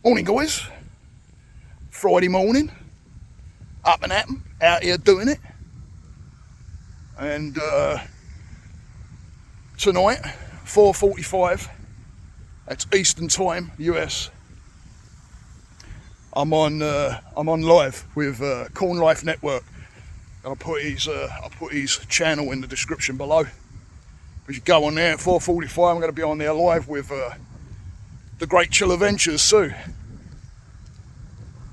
Morning, guys. Friday morning, up and at 'em, out here doing it. And tonight, 4:45, that's Eastern Time, US. I'm on live with Corn Life Network. I'll put his channel in the description below. If you go on there at 4:45, I'm going to be on there live with the great Chill Adventures Sue.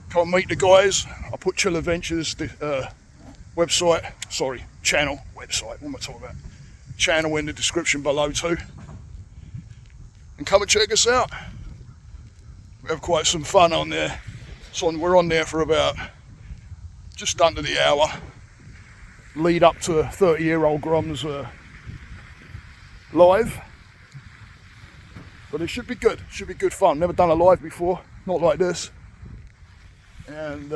Come meet the guys. I'll put Chill Adventures channel in the description below too. And come and check us out. We have quite some fun on there. So we're on there for about just under the hour. Lead up to 30-year-old Grom's live. But it should be good. Should be good fun. Never done a live before, not like this. And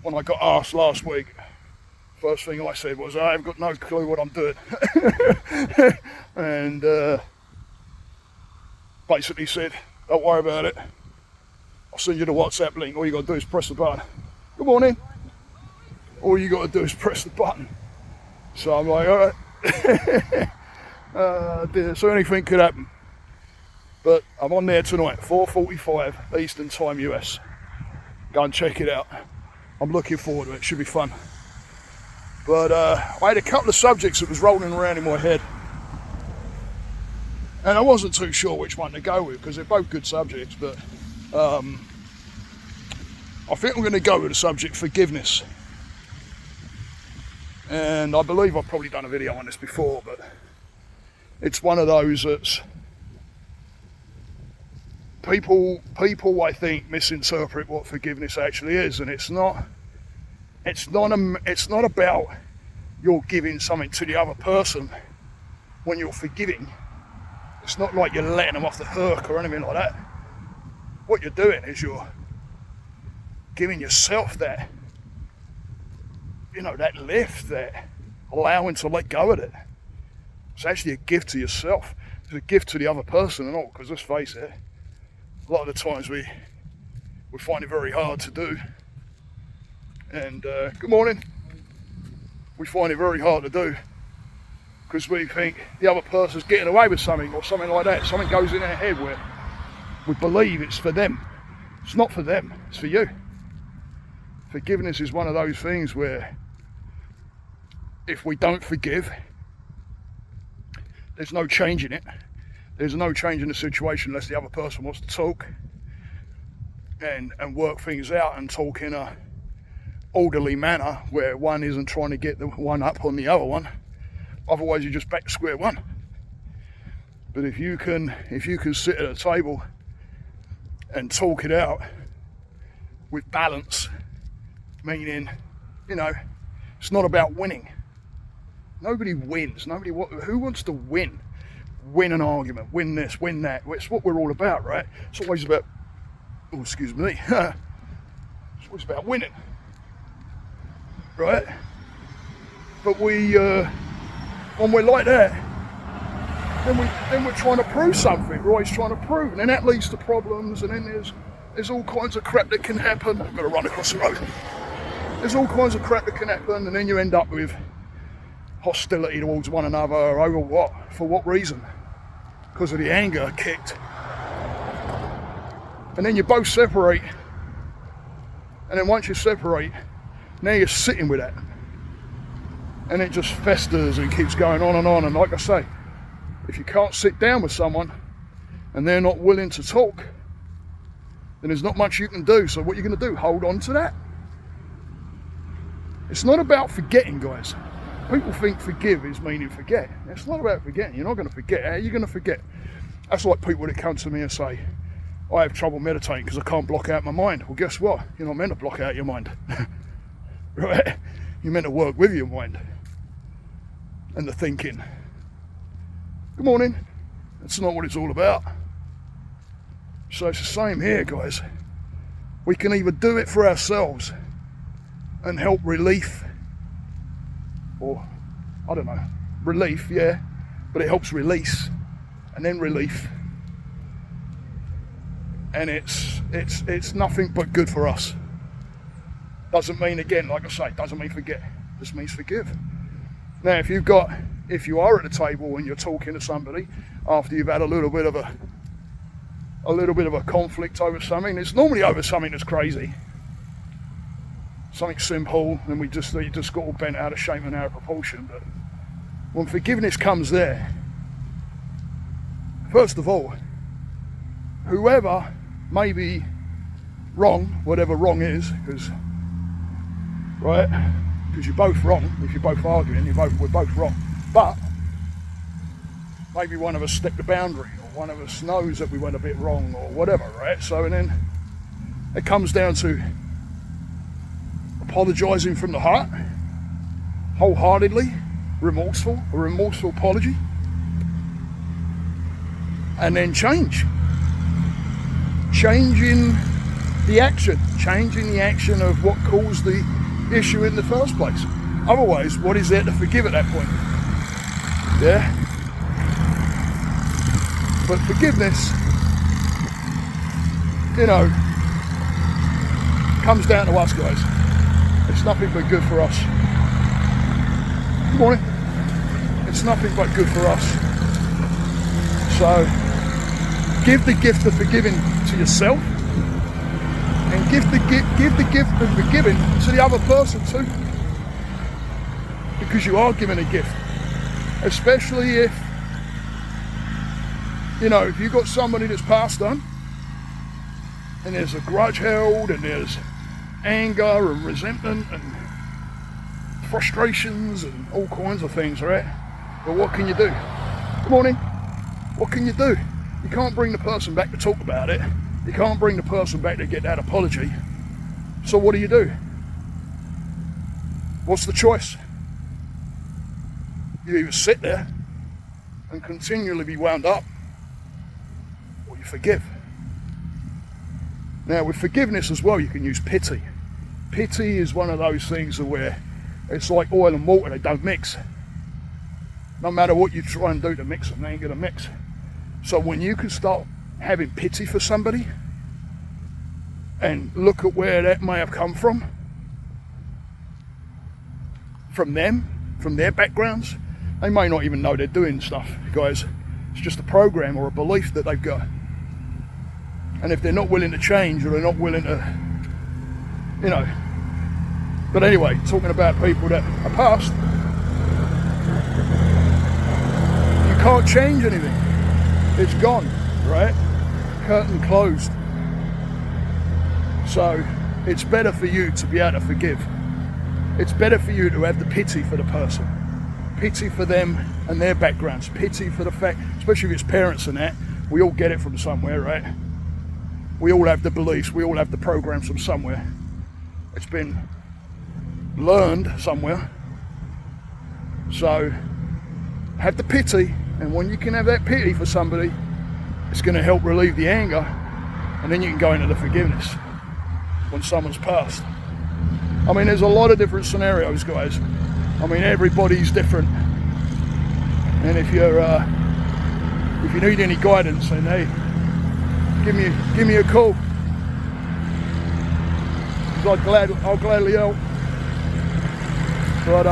when I got asked last week, first thing I said was, I've got no clue what I'm doing. And basically said, don't worry about it. I'll send you the WhatsApp link. All you got to do is press the button. Good morning. All you got to do is press the button. So I'm like, all right. So anything could happen. But I'm on there tonight, 4:45 Eastern Time US. Go and check it out. I'm looking forward to it. It should be fun. But I had a couple of subjects that was rolling around in my head. And I wasn't too sure which one to go with because they're both good subjects. But I think I'm going to go with the subject forgiveness. And I believe I've probably done a video on this before, but it's one of those that's people I think misinterpret what forgiveness actually is, and it's not about you're giving something to the other person when you're forgiving. It's not like you're letting them off the hook or anything like that. What you're doing is you're giving yourself that, that lift, that allowing to let go of it. It's actually a gift to yourself. It's a gift to the other person and all, because let's face it, a lot of the times we find it very hard to do. And good morning. We find it very hard to do because we think the other person's getting away with something or something like that. Something goes in our head where we believe it's for them. It's not for them, it's for you. Forgiveness is one of those things where if we don't forgive, there's no change in it. There's no change in the situation unless the other person wants to talk and work things out and talk in a orderly manner where one isn't trying to get the one up on the other one. Otherwise you're just back to square one. But if you can sit at a table and talk it out with balance, meaning, it's not about winning. Nobody wins. Who wants to win? Win an argument, win this, win that. It's what we're all about, right? It's always about, it's always about winning, right? But when we're like that, then we're trying to prove something. We're always trying to prove, and then that leads to problems, and then there's all kinds of crap that can happen. I've got to run across the road. There's all kinds of crap that can happen, and then you end up with hostility towards one another over what? For what reason? Because of the anger kicked. And then you both separate. And then once you separate, now you're sitting with that. And it just festers and keeps going on and on. And like I say, if you can't sit down with someone and they're not willing to talk, then there's not much you can do. So what you're going to do? Hold on to that? It's not about forgetting, guys. People think forgive is meaning forget. It's not about forgetting. You're not going to forget. How are you going to forget? That's like people that come to me and say, I have trouble meditating because I can't block out my mind. Well, guess what? You're not meant to block out your mind. Right? You're meant to work with your mind and the thinking. Good morning. That's not what it's all about. So it's the same here, guys. We can either do it for ourselves and help relief, or I don't know, relief, yeah, but it helps release and then relief. and it's nothing but good for us. Doesn't mean, again, like I say, doesn't mean forget, just means forgive. Now, if you are at the table and you're talking to somebody after you've had a little bit of a conflict over something, it's normally over something that's crazy, something simple, and you just got all bent out of shape and out of proportion. But when forgiveness comes there, first of all, whoever may be wrong, whatever wrong is, because you're both wrong. If you're both arguing, we're both wrong. But maybe one of us stepped the boundary, or one of us knows that we went a bit wrong, or whatever, right? So, and then it comes down to apologising from the heart, wholeheartedly, a remorseful apology, and then changing the action of what caused the issue in the first place. Otherwise, what is there to forgive at that point? Yeah? But forgiveness, comes down to us, guys. It's nothing but good for us. Good morning. It's nothing but good for us. So, give the gift of forgiving to yourself, and give the gift of forgiving to the other person too. Because you are giving a gift. Especially if you've got somebody that's passed on, and there's a grudge held, and there's anger and resentment and frustrations and all kinds of things, right? But what can you do? Good morning. What can you do? You can't bring the person back to talk about it. You can't bring the person back to get that apology. So what do? What's the choice? You either sit there and continually be wound up, or you forgive. Now, with forgiveness as well, you can use pity. Pity is one of those things where it's like oil and water, they don't mix. No matter what you try and do to mix them, they ain't gonna mix. So when you can start having pity for somebody and look at where that may have come from them, from their backgrounds, they may not even know they're doing stuff, guys. It's just a program or a belief that they've got. And if they're not willing to change, or they're not willing to, But anyway, talking about people that are past, you can't change anything. It's gone, right? Curtain closed. So it's better for you to be able to forgive. It's better for you to have the pity for the person. Pity for them and their backgrounds. Pity for the fact, especially if it's parents and that, we all get it from somewhere, right? We all have the beliefs, we all have the programs from somewhere. It's been learned somewhere. So have the pity, and when you can have that pity for somebody, it's going to help relieve the anger, and then you can go into the forgiveness when someone's passed. I mean, there's a lot of different scenarios, guys. I mean, everybody's different. And if you need any guidance, then hey, give me a call. I'll gladly help. But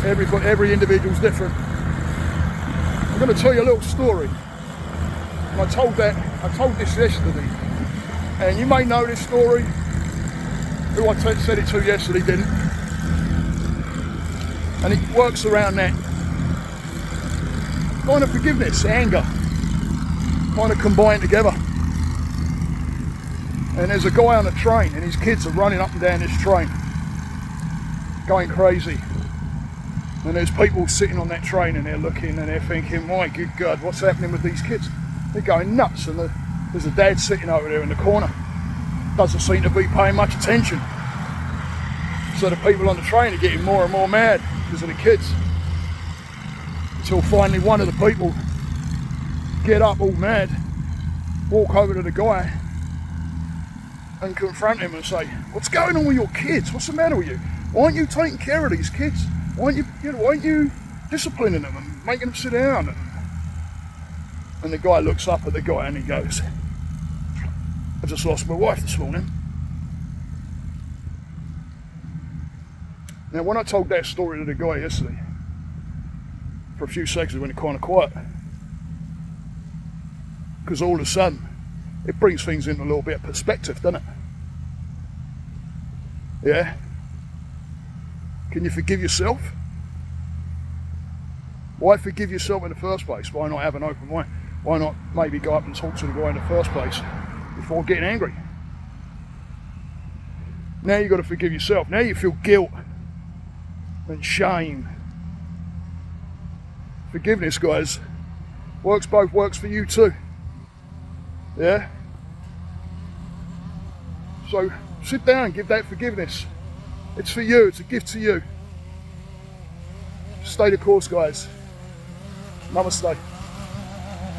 every individual's different. I'm going to tell you a little story. And I told this yesterday, and you may know this story. Who I said it to yesterday didn't. And it works around that kind of forgiveness, anger, kind of combined together. And there's a guy on a train, and his kids are running up and down this train, going crazy. And there's people sitting on that train, and they're looking and they're thinking, my good God, what's happening with these kids? They're going nuts. And there's a dad sitting over there in the corner, doesn't seem to be paying much attention. So the people on the train are getting more and more mad because of the kids, until finally one of the people get up all mad, walk over to the guy and confront him and say, what's going on with your kids? What's the matter with you? Why aren't you taking care of these kids? Why aren't you disciplining them and making them sit down? And the guy looks up at the guy and he goes, I just lost my wife this morning. Now, when I told that story to the guy yesterday, for a few seconds it went kind of quiet. Because all of a sudden, it brings things into a little bit of perspective, doesn't it? Yeah? Can you forgive yourself? Why forgive yourself in the first place? Why not have an open mind? Why not maybe go up and talk to the guy in the first place before getting angry? Now you've got to forgive yourself. Now you feel guilt and shame. Forgiveness, guys, works for you too. Yeah? So sit down and give that forgiveness. It's for you, it's a gift to you. Stay the course, guys. Namaste.